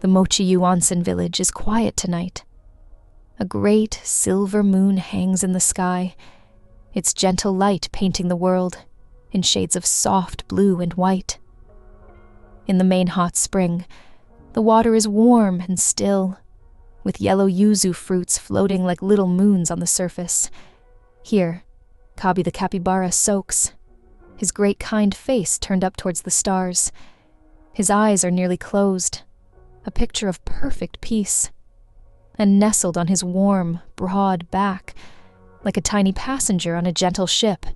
The Mochi-yu Onsen village is quiet tonight. A great silver moon hangs in the sky, its gentle light painting the world in shades of soft blue and white. In the main hot spring, the water is warm and still, with yellow yuzu fruits floating like little moons on the surface. Here, Kabi the capybara soaks, his great kind face turned up towards the stars. His eyes are nearly closed, a picture of perfect peace. And nestled on his warm, broad back, like a tiny passenger on a gentle ship,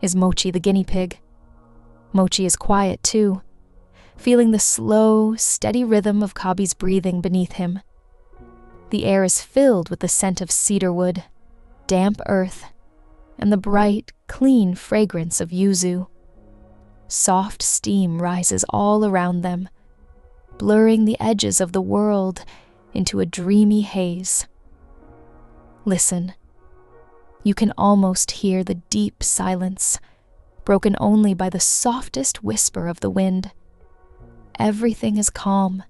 is Mochi the guinea pig. Mochi is quiet too, feeling the slow, steady rhythm of Kabi's breathing beneath him. The air is filled with the scent of cedarwood, damp earth, and the bright, clean fragrance of yuzu. Soft steam rises all around them, blurring the edges of the world into a dreamy haze. Listen. You can almost hear the deep silence, broken only by the softest whisper of the wind. Everything is calm.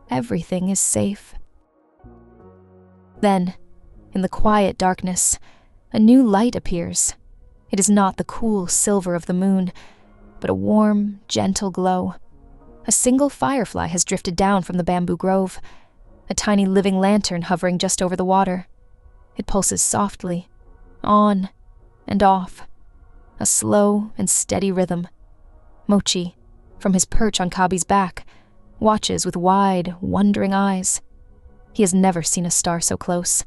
Everything is safe. Then, in the quiet darkness, a new light appears. It is not the cool silver of the moon, but a warm, gentle glow. A single firefly has drifted down from the bamboo grove, a tiny living lantern hovering just over the water. It pulses softly, on and off, a slow and steady rhythm. Mochi, from his perch on Kabi's back, watches with wide, wondering eyes. He has never seen a star so close.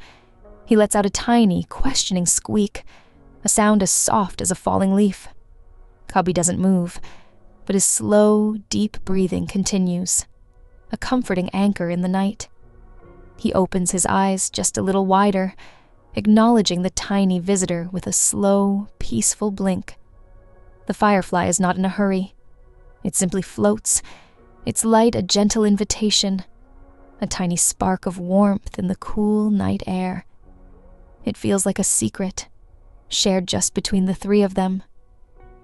He lets out a tiny, questioning squeak, a sound as soft as a falling leaf. Kabi doesn't move, but his slow, deep breathing continues, a comforting anchor in the night. He opens his eyes just a little wider, acknowledging the tiny visitor with a slow, peaceful blink. The firefly is not in a hurry. It simply floats, its light a gentle invitation, a tiny spark of warmth in the cool night air. It feels like a secret, shared just between the three of them,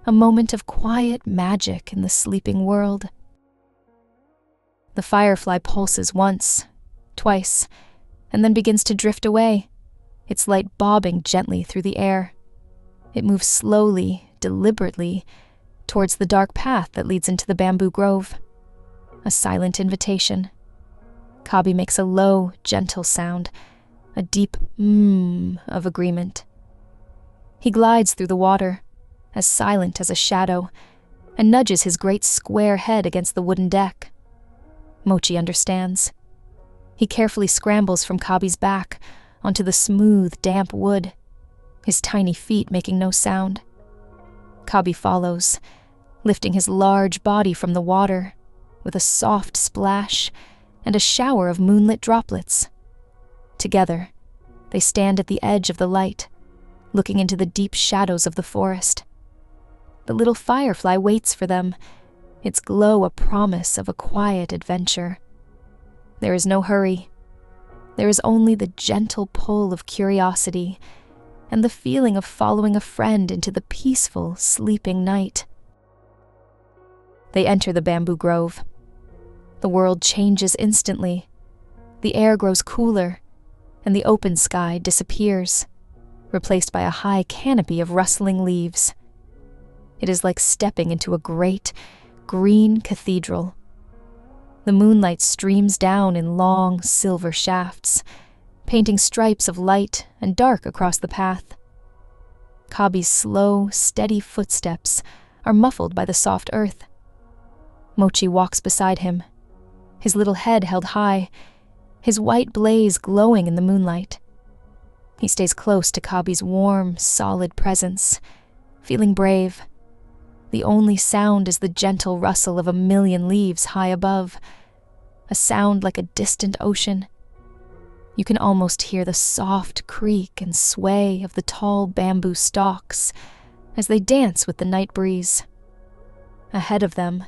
a moment of quiet magic in the sleeping world. The firefly pulses once, twice, and then begins to drift away, its light bobbing gently through the air. It moves slowly, deliberately, towards the dark path that leads into the bamboo grove. A silent invitation. Kabi makes a low, gentle sound, a deep of agreement. He glides through the water, as silent as a shadow, and nudges his great square head against the wooden deck. Mochi understands. He carefully scrambles from Kabi's back onto the smooth, damp wood, his tiny feet making no sound. Kabi follows, lifting his large body from the water, with a soft splash and a shower of moonlit droplets. Together, they stand at the edge of the light, looking into the deep shadows of the forest. The little firefly waits for them, its glow a promise of a quiet adventure. There is no hurry. There is only the gentle pull of curiosity and the feeling of following a friend into the peaceful, sleeping night. They enter the bamboo grove. The world changes instantly. The air grows cooler, and the open sky disappears, replaced by a high canopy of rustling leaves. It is like stepping into a great, green cathedral. The moonlight streams down in long, silver shafts, painting stripes of light and dark across the path. Kabi's slow, steady footsteps are muffled by the soft earth. Mochi walks beside him, his little head held high, his white blaze glowing in the moonlight. He stays close to Kabi's warm, solid presence, feeling brave. The only sound is the gentle rustle of a million leaves high above, a sound like a distant ocean. You can almost hear the soft creak and sway of the tall bamboo stalks as they dance with the night breeze. Ahead of them,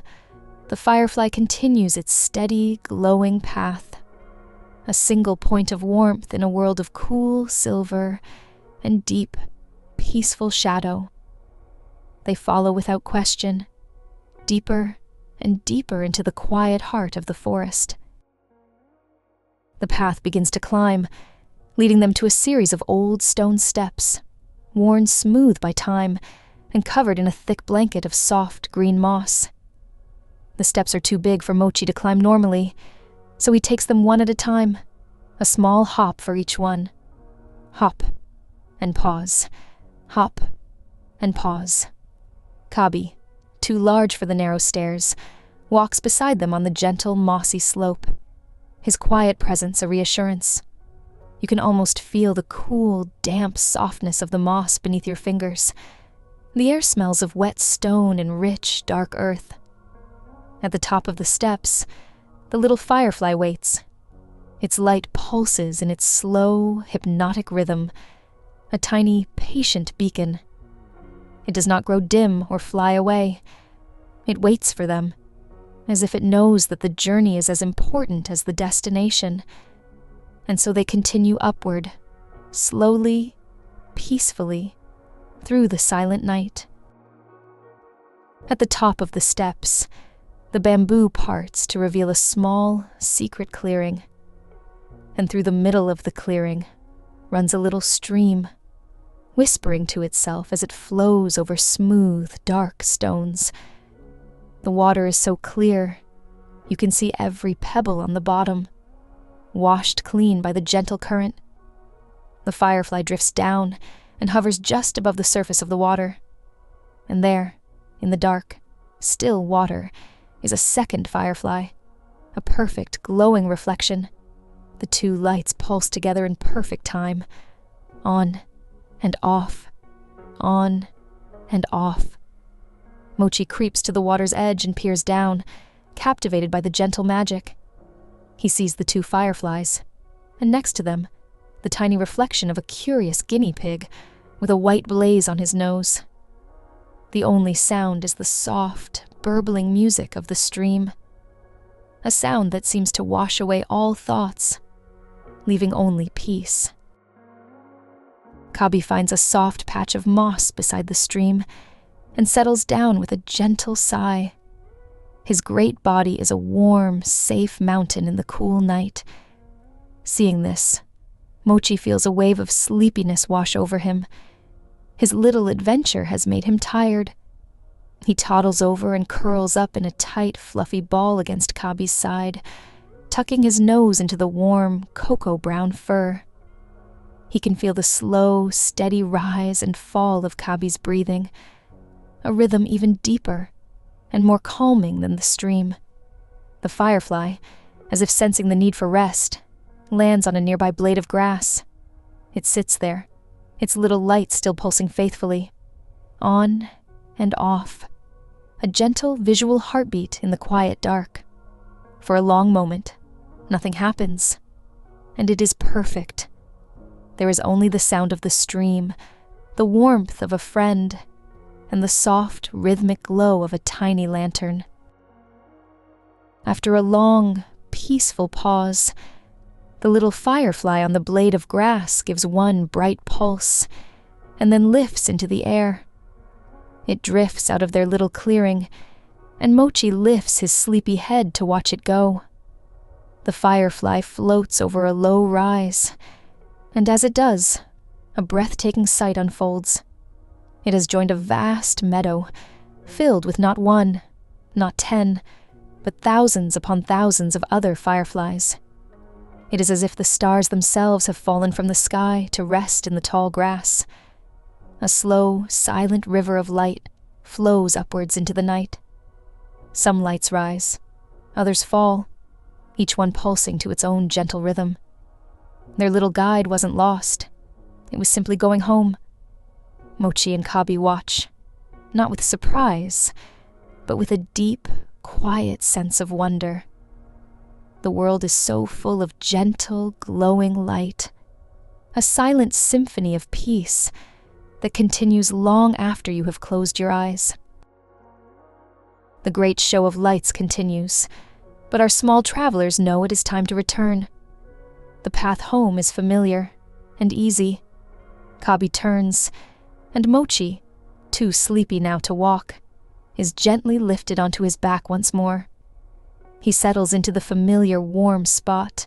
the firefly continues its steady, glowing path, a single point of warmth in a world of cool silver and deep, peaceful shadow. They follow without question, deeper and deeper into the quiet heart of the forest. The path begins to climb, leading them to a series of old stone steps, worn smooth by time and covered in a thick blanket of soft green moss. The steps are too big for Mochi to climb normally, so he takes them one at a time, a small hop for each one. Hop and pause, hop and pause. Kabi, too large for the narrow stairs, walks beside them on the gentle, mossy slope, his quiet presence a reassurance. You can almost feel the cool, damp softness of the moss beneath your fingers. The air smells of wet stone and rich, dark earth. At the top of the steps, the little firefly waits. Its light pulses in its slow, hypnotic rhythm, a tiny, patient beacon. It does not grow dim or fly away. It waits for them, as if it knows that the journey is as important as the destination. And so they continue upward, slowly, peacefully, through the silent night. At the top of the steps, the bamboo parts to reveal a small, secret clearing. And through the middle of the clearing runs a little stream, whispering to itself as it flows over smooth, dark stones. The water is so clear, you can see every pebble on the bottom, washed clean by the gentle current. The firefly drifts down and hovers just above the surface of the water. And there, in the dark, still water, is a second firefly, a perfect, glowing reflection. The two lights pulse together in perfect time, on and off, on and off. Mochi creeps to the water's edge and peers down, captivated by the gentle magic. He sees the two fireflies, and next to them, the tiny reflection of a curious guinea pig with a white blaze on his nose. The only sound is the soft, burbling music of the stream, a sound that seems to wash away all thoughts, leaving only peace. Kabi finds a soft patch of moss beside the stream and settles down with a gentle sigh. His great body is a warm, safe mountain in the cool night. Seeing this, Mochi feels a wave of sleepiness wash over him. His little adventure has made him tired. He toddles over and curls up in a tight, fluffy ball against Kabi's side, tucking his nose into the warm, cocoa-brown fur. He can feel the slow, steady rise and fall of Kabi's breathing, a rhythm even deeper and more calming than the stream. The firefly, as if sensing the need for rest, lands on a nearby blade of grass. It sits there, its little light still pulsing faithfully, on and off, a gentle visual heartbeat in the quiet dark. For a long moment, nothing happens, and it is perfect. There is only the sound of the stream, the warmth of a friend, and the soft, rhythmic glow of a tiny lantern. After a long, peaceful pause, the little firefly on the blade of grass gives one bright pulse, and then lifts into the air. It drifts out of their little clearing, and Mochi lifts his sleepy head to watch it go. The firefly floats over a low rise, and as it does, a breathtaking sight unfolds. It has joined a vast meadow, filled with not one, not 10, but thousands upon thousands of other fireflies. It is as if the stars themselves have fallen from the sky to rest in the tall grass. A slow, silent river of light flows upwards into the night. Some lights rise, others fall, each one pulsing to its own gentle rhythm. Their little guide wasn't lost. It was simply going home. Mochi and Kabi watch, not with surprise, but with a deep, quiet sense of wonder. The world is so full of gentle, glowing light, a silent symphony of peace that continues long after you have closed your eyes. The great show of lights continues, but our small travelers know it is time to return. The path home is familiar and easy. Kabi turns, and Mochi, too sleepy now to walk, is gently lifted onto his back once more. He settles into the familiar warm spot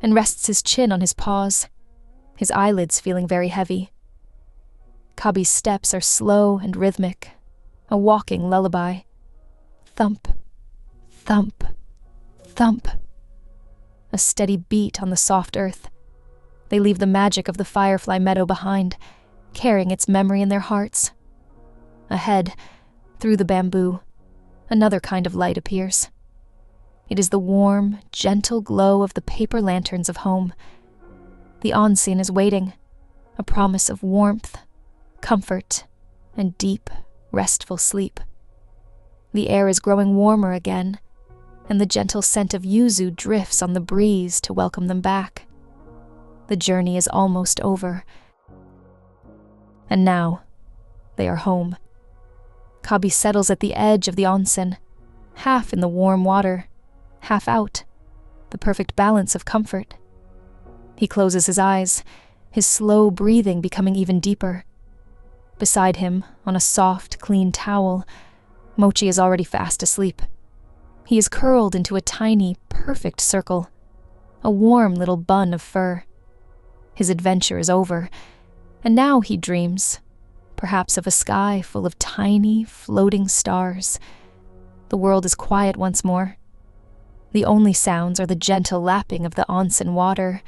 and rests his chin on his paws, his eyelids feeling very heavy. Kabi's steps are slow and rhythmic, a walking lullaby. Thump, thump, thump. A steady beat on the soft earth. They leave the magic of the Firefly meadow behind, carrying its memory in their hearts. Ahead, through the bamboo, another kind of light appears. It is the warm, gentle glow of the paper lanterns of home. The Onsen is waiting, a promise of warmth, comfort, and deep, restful sleep. The air is growing warmer again, and the gentle scent of yuzu drifts on the breeze to welcome them back. The journey is almost over. And now, they are home. Kabi settles at the edge of the onsen, half in the warm water, half out, the perfect balance of comfort. He closes his eyes, his slow breathing becoming even deeper. Beside him, on a soft, clean towel, Mochi is already fast asleep. He is curled into a tiny, perfect circle, a warm little bun of fur. His adventure is over, and now he dreams, perhaps of a sky full of tiny, floating stars. The world is quiet once more. The only sounds are the gentle lapping of the onsen water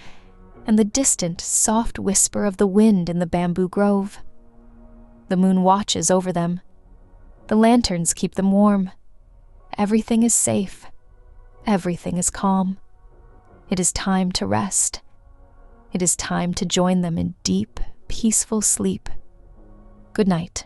and the distant, soft whisper of the wind in the bamboo grove. The moon watches over them. The lanterns keep them warm. Everything is safe. Everything is calm. It is time to rest. It is time to join them in deep, peaceful sleep. Good night.